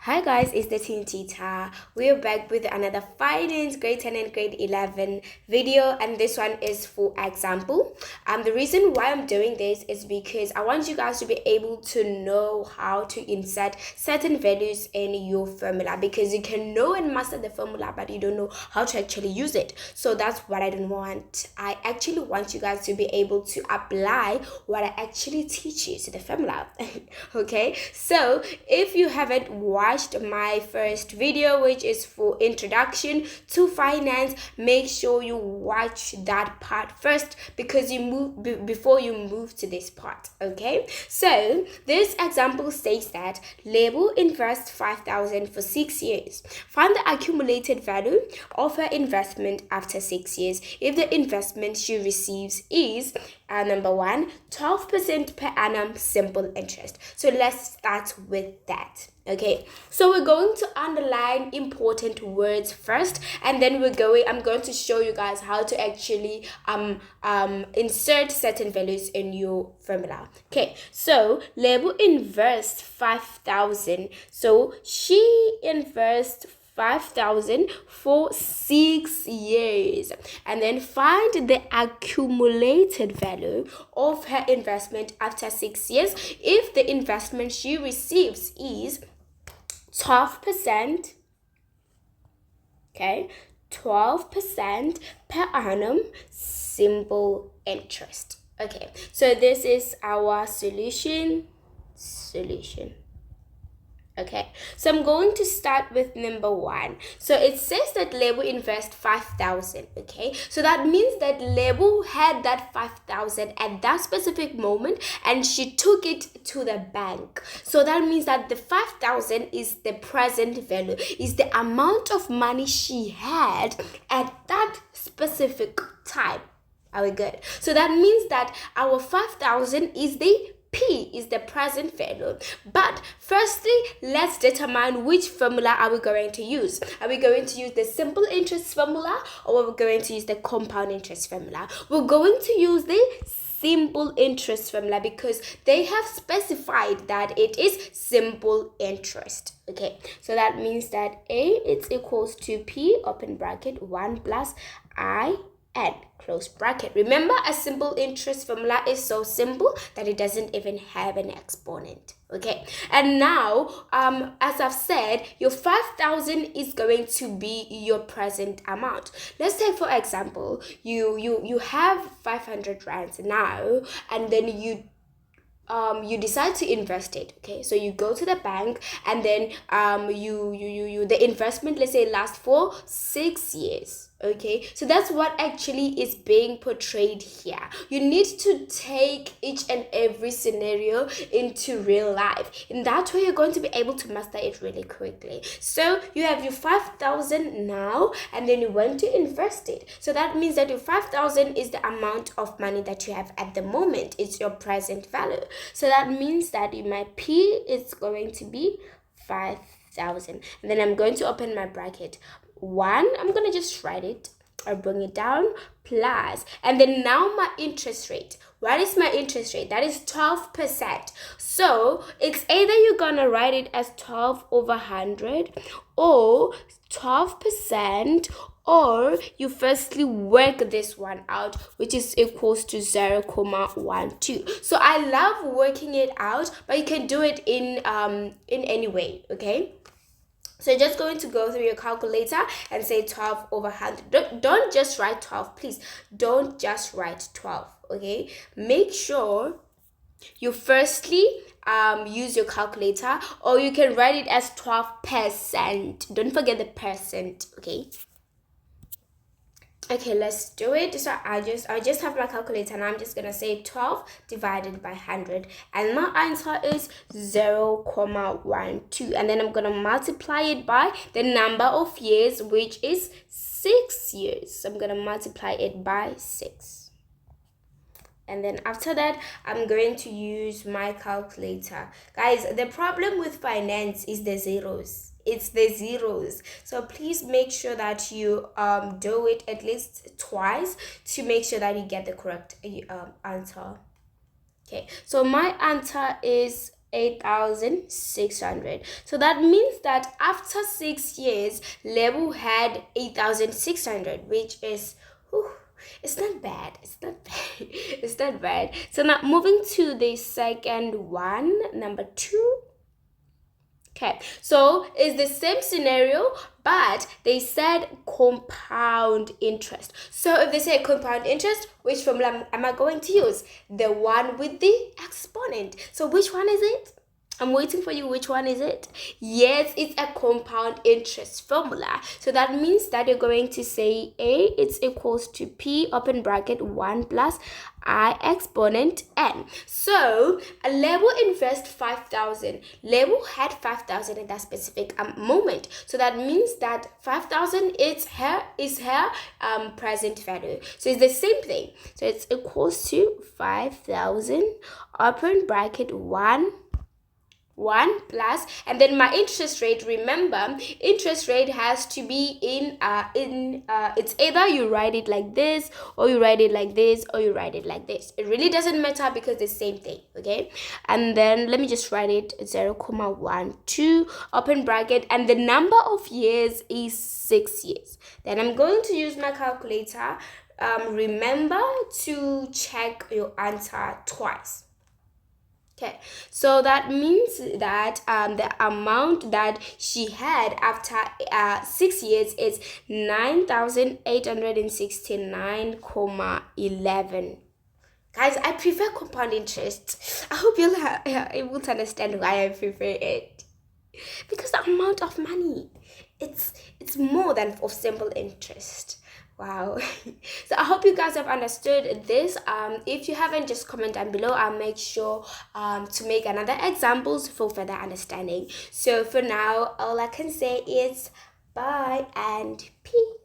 Hi guys, it's the Teen Tita. We're back with another finance grade 10 and grade 11 video, and this one is for example. The reason why I'm doing this is because I want you guys to be able to know how to insert certain values in your formula, because you can know and master the formula but you don't know how to actually use it. So that's what I don't want. I actually want you guys to be able to apply what I actually teach you to the formula. Okay, so if you haven't watched my first video, which is for introduction to finance, make sure you watch that part first because you move before you move to this part. Okay, so this example states that Label invests 5,000 for 6 years. Find the accumulated value of her investment after 6 years if the investment she receives is number one, 12% per annum simple interest. So let's start with that. Okay, so we're going to underline important words first, and then I'm going to show you guys how to actually insert certain values in your formula. Okay, so Label invests 5,000. So she invests 5,000 for 6 years, and then find the accumulated value of her investment after 6 years if the investment she receives is 12%. Okay, 12% per annum simple interest. Okay, so this is our solution. Okay, so I'm going to start with number one. So it says that Label invest 5,000. Okay, so that means that Label had that 5,000 at that specific moment and she took it to the bank. So that means that the 5,000 is the present value, is the amount of money she had at that specific time. Are we good? So that means that our 5,000 is the P, is the present value. But firstly, let's determine which formula are we going to use. Are we going to use the simple interest formula, or are we going to use the compound interest formula? We're going to use the simple interest formula because they have specified that it is simple interest. Okay, so that means that A is equals to P, open bracket, 1 plus I n, close bracket. Remember, a simple interest formula is so simple that it doesn't even have an exponent. Okay, and now as I've said, your 5,000 is going to be your present amount. Let's take for example, you have 500 rands now, and then you decide to invest it. Okay, so you go to the bank, and then you the investment, let's say, lasts for 6 years. Okay, so that's what actually is being portrayed here. You need to take each and every scenario into real life. In that way, you're going to be able to master it really quickly. So you have your 5,000 now, and then you want to invest it. So that means that your 5,000 is the amount of money that you have at the moment. It's your present value. So that means that my P is going to be 5,000. And then I'm going to open my bracket. 1, I'm going to just write it or bring it down, plus, and then now my interest rate. What is my interest rate? That is 12%. So it's either you're going to write it as 12 over 100 or 12%, or you firstly work this one out, which is equals to 0.12. So I love working it out, but you can do it in any way. Okay, so you're just going to go through your calculator and say 12 over 100. Don't just write 12, please. Don't just write 12, okay? Make sure you firstly use your calculator, or you can write it as 12%. Don't forget the percent, okay? Okay, let's do it. So I just have my calculator, and I'm just gonna say 12 divided by 100, and my answer is 0.12, and then I'm gonna multiply it by the number of years, which is 6 years. So I'm gonna multiply it by 6. And then after that, I'm going to use my calculator. Guys, the problem with finance is the zeros. It's the zeros. So please make sure that you do it at least twice to make sure that you get the correct answer. Okay, so my answer is 8,600. So that means that after 6 years, Lebu had 8,600, which is, whew, it's not bad. It's not bad. It's not bad. So now moving to the second one, number 2. Okay, so it's the same scenario, but they said compound interest. So if they say compound interest, which formula am I going to use? The one with the exponent. So which one is it? I'm waiting for you. Which one is it? Yes, it's a compound interest formula. So that means that you're going to say A, it's equals to P, open bracket, 1 plus I exponent N. So a Level invest 5,000. Level had 5,000 in that specific moment. So that means that 5,000 is her present value. So it's the same thing. So it's equals to 5,000, open bracket, 1 plus, and then my interest rate, remember interest rate has to be in it's either you write it like this, or you write it like this, or you write it like this. It really doesn't matter because the same thing. Okay, and then let me just write it 0.12 open bracket, and the number of years is 6 years. Then I'm going to use my calculator. Remember to check your answer twice. Okay, so that means that the amount that she had after 6 years is 9,869,11. Guys, I prefer compound interest. I hope you'll able to understand why I prefer it. Because the amount of money, it's more than of simple interest. Wow. So I hope you guys have understood this. If you haven't, just comment down below. I'll make sure to make another examples for further understanding. So for now, all I can say is bye and peace.